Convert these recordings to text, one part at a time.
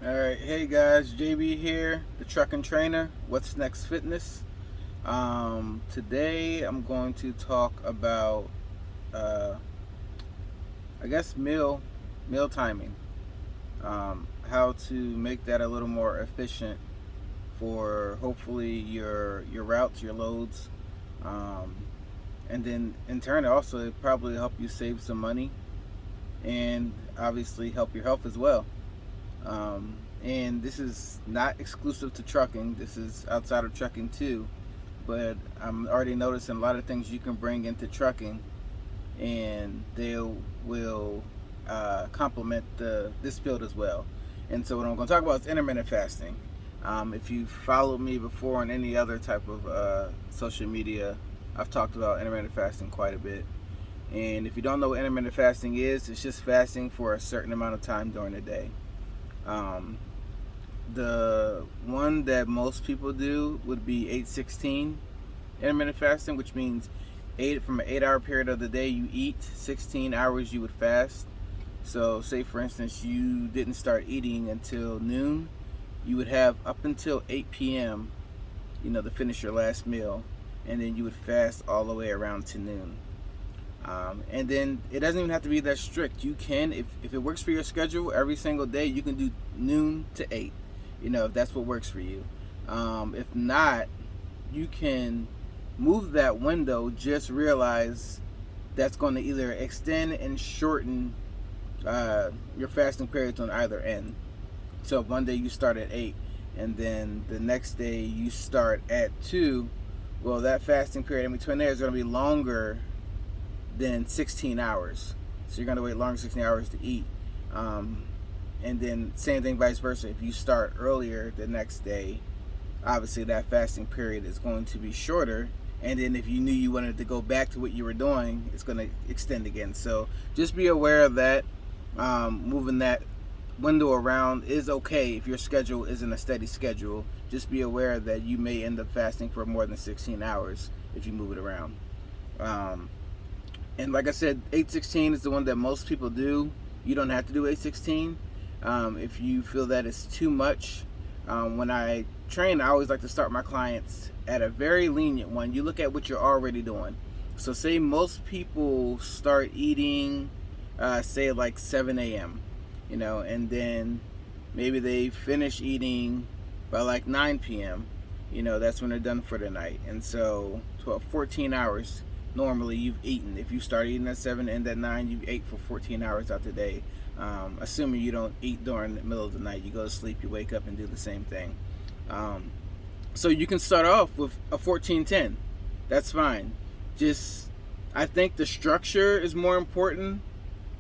Alright, hey guys, JB here, the trucking trainer. What's Next Fitness. Today I'm going to talk about, uh, I guess, meal timing. How to make that a little more efficient for hopefully your routes, your loads, um, and then in turn also it probably help you save some money and obviously help your health as well. And this is not exclusive to trucking. This is outside of trucking too. But I'm already noticing a lot of things you can bring into trucking, and they will complement this field as well. And so what I'm going to talk about is intermittent fasting. If you've followed me before on any other type of social media, I've talked about intermittent fasting quite a bit. And if you don't know what intermittent fasting is, it's just fasting for a certain amount of time during the day. Um, the one that most people do would be 8-16 intermittent fasting, which means from an 8-hour period of the day you eat, 16 hours you would fast. So say for instance you didn't start eating until noon, you would have up until 8 p.m. To finish your last meal, and then you would fast all the way around to noon. And then it doesn't even have to be that strict. You can, if it works for your schedule, every single day you can do noon to 8, if that's what works for you. If not, you can move that window. Just realize that's going to either extend and shorten your fasting periods on either end. So if one day you start at 8 and then the next day you start at 2, well, that fasting period in between there is going to be longer than 16 hours. So you're going to wait longer 16 hours to eat. And then same thing vice versa. If you start earlier the next day, obviously that fasting period is going to be shorter. And then if you knew you wanted to go back to what you were doing, it's going to extend again. So just be aware of that. Moving that window around is okay if your schedule isn't a steady schedule. Just be aware that you may end up fasting for more than 16 hours if you move it around. And like I said, 8-16 is the one that most people do. You don't have to do 8-16. If you feel that it's too much, when I train, I always like to start my clients at a very lenient one. You look at what you're already doing. So say most people start eating, say like 7 a.m., and then maybe they finish eating by like 9 p.m. That's when they're done for the night. And so 14 hours normally you've eaten. If you start eating at 7 and at 9, you ate for 14 hours out the day. Assuming you don't eat during the middle of the night, you go to sleep, you wake up and do the same thing. So you can start off with a 14-10. That's fine. I think the structure is more important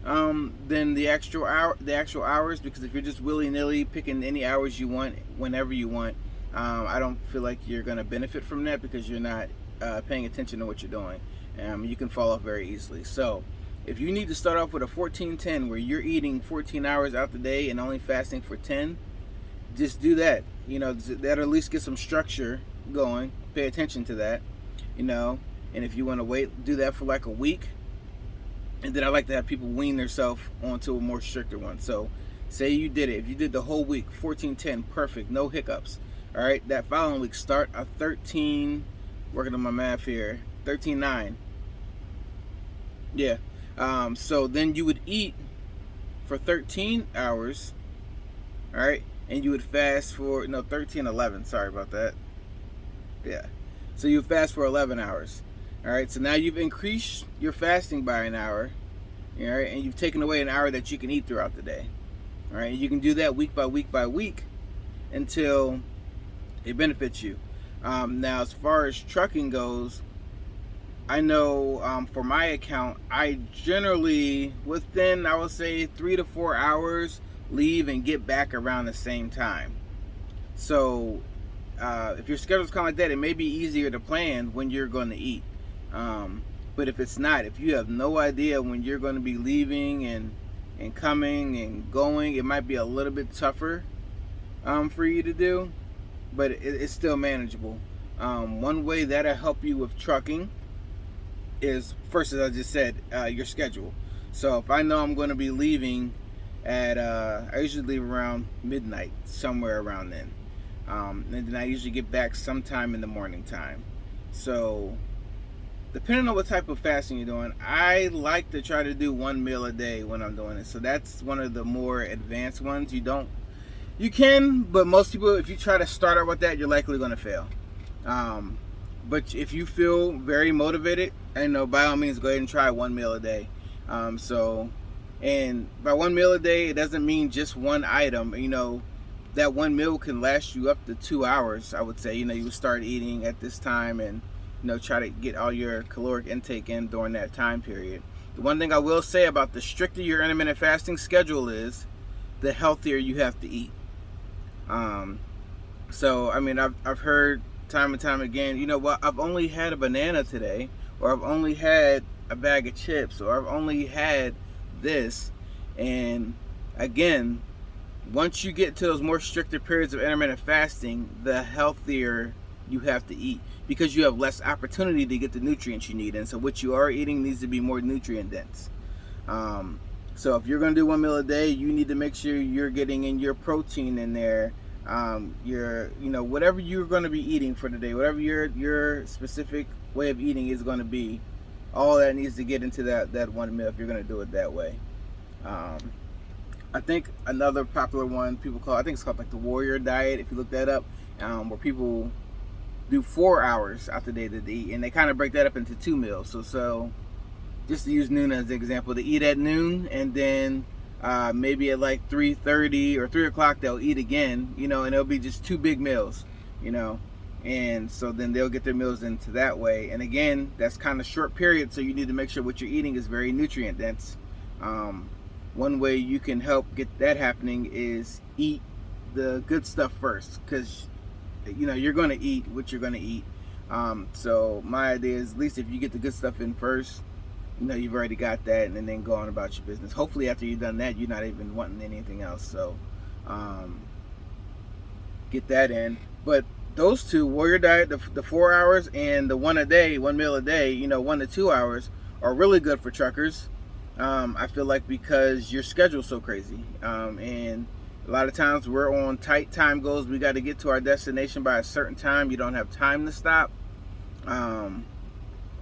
than the actual hours, because if you're just willy-nilly picking any hours you want whenever you want, I don't feel like you're going to benefit from that, because you're not paying attention to what you're doing. You can fall off very easily. So if you need to start off with a 14-10 where you're eating 14 hours out the day and only fasting for 10, just do that. That'll at least get some structure going. Pay attention to that. And if you want to do that for like a week. And then I like to have people wean themselves onto a more stricter one. So say you did it. If you did the whole week, 14-10, perfect, no hiccups. All right, that following week, start a 13, working on my math here, 13-9. Yeah. So then you would eat for 13 hours, all right, and you would fast for 13-11. Sorry about that. Yeah. So you fast for 11 hours. All right. So now you've increased your fasting by an hour, all right, and you've taken away an hour that you can eat throughout the day. All right. You can do that week by week by week until it benefits you. Now, as far as trucking goes, I know for my account, I generally, within, I would say, 3 to 4 hours, leave and get back around the same time. So if your schedule's kind of like that, it may be easier to plan when you're going to eat. But if it's not, if you have no idea when you're going to be leaving and coming and going, it might be a little bit tougher for you to do, but it's still manageable. One way that'll help you with trucking is, first, as I just said, your schedule. So if I know I'm going to be leaving at I usually leave around midnight, somewhere around then, and then I usually get back sometime in the morning time. So depending on what type of fasting you're doing, I like to try to do one meal a day when I'm doing it. So that's one of the more advanced ones. You can, but most people, if you try to start out with that, you're likely going to fail. But if you feel very motivated, by all means, go ahead and try one meal a day. And by one meal a day, it doesn't mean just one item. That one meal can last you up to 2 hours, I would say. You would start eating at this time and, try to get all your caloric intake in during that time period. The one thing I will say about the stricter your intermittent fasting schedule is, the healthier you have to eat. I've heard time and time again, I've only had a banana today, or I've only had a bag of chips, or I've only had this. And again, once you get to those more stricter periods of intermittent fasting, the healthier you have to eat, because you have less opportunity to get the nutrients you need. And so what you are eating needs to be more nutrient dense. So if you're going to do one meal a day, you need to make sure you're getting in your protein in there. Whatever you're going to be eating for the day, whatever your specific way of eating is going to be, all that needs to get into that one meal if you're going to do it that way. I think another popular one I think it's called like the warrior diet, if you look that up, where people do 4 hours out the day that they eat, and they kind of break that up into 2 meals. So just to use noon as an example, they eat at noon, and then maybe at like 3:30 or 3 o'clock they'll eat again, and it'll be just 2 big meals, and so then they'll get their meals into that way. And again, that's kind of short period, so you need to make sure what you're eating is very nutrient dense. One way you can help get that happening is eat the good stuff first, because you're going to eat what you're going to eat. So my idea is, at least if you get the good stuff in first, you've already got that, and then go on about your business. Hopefully after you've done that, you're not even wanting anything else. So get that in. But those two, warrior diet, the 4 hours, and the one meal a day, 1 to 2 hours, are really good for truckers. I feel like, because your schedule's so crazy, and a lot of times we're on tight time goals. We got to get to our destination by a certain time. You don't have time to stop. And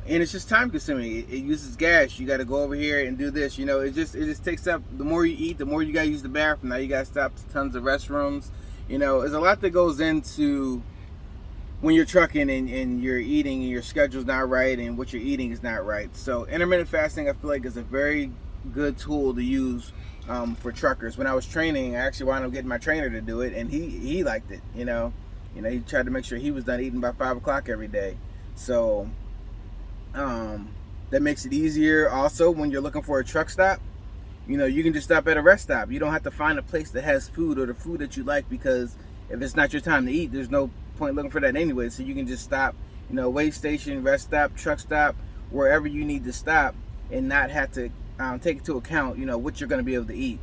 it's just time consuming. It uses gas. You got to go over here and do this. It just takes up. The more you eat, the more you got to use the bathroom. Now you got to stop to tons of restrooms. There's a lot that goes into when you're trucking and you're eating and your schedule's not right and what you're eating is not right. So intermittent fasting, I feel like, is a very good tool to use for truckers. When I was training, I actually wound up getting my trainer to do it, and he liked it. He tried to make sure he was done eating by 5 o'clock every day. So that makes it easier. Also, when you're looking for a truck stop, you can just stop at a rest stop. You don't have to find a place that has food or the food that you like, because if it's not your time to eat, there's no point looking for that anyway. So you can just stop, weigh station, rest stop, truck stop, wherever you need to stop, and not have to take into account, what you're going to be able to eat,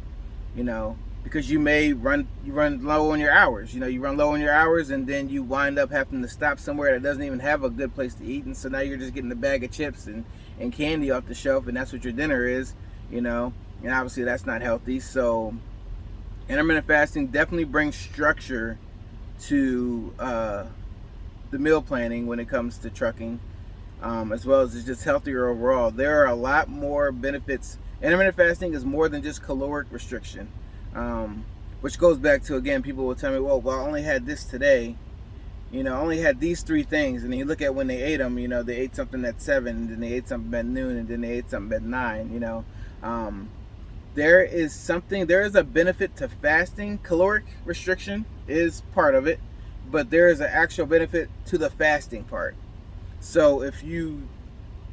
because you may run low on your hours. You run low on your hours, and then you wind up having to stop somewhere that doesn't even have a good place to eat, and so now you're just getting a bag of chips and candy off the shelf, and that's what your dinner is, and obviously that's not healthy. So intermittent fasting definitely brings structure to the meal planning when it comes to trucking, as well as it's just healthier overall. There are a lot more benefits. Intermittent fasting is more than just caloric restriction, which goes back to, again, people will tell me, well, I only had this today, I only had these 3 things, and then you look at when they ate them, they ate something at 7, and then they ate something at noon, and then they ate something at 9. There is a benefit to fasting. Caloric restriction is part of it, but there is an actual benefit to the fasting part. So if you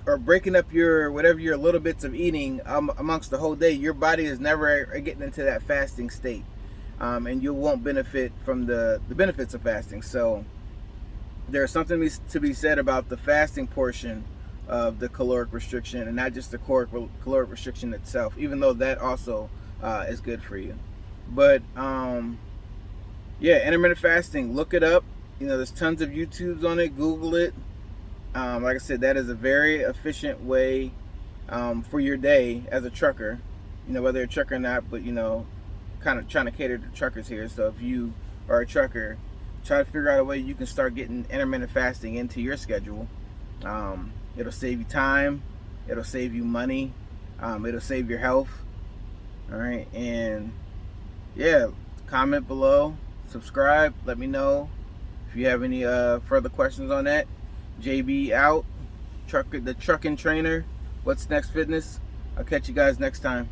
are breaking up your little bits of eating amongst the whole day, your body is never getting into that fasting state, and you won't benefit from the benefits of fasting. So there's something to be said about the fasting portion of the caloric restriction, and not just the caloric restriction itself, even though that also is good for you. But intermittent fasting, look it up. There's tons of YouTubes on it. Google it. Like I said, that is a very efficient way for your day as a trucker. Whether you're a trucker or not, but kind of trying to cater to truckers here. So if you are a trucker, try to figure out a way you can start getting intermittent fasting into your schedule. It'll save you time, it'll save you money, it'll save your health. All right, and yeah, comment below, subscribe, let me know if you have any further questions on that. JB out, the trucking trainer. What's Next Fitness. I'll catch you guys next time.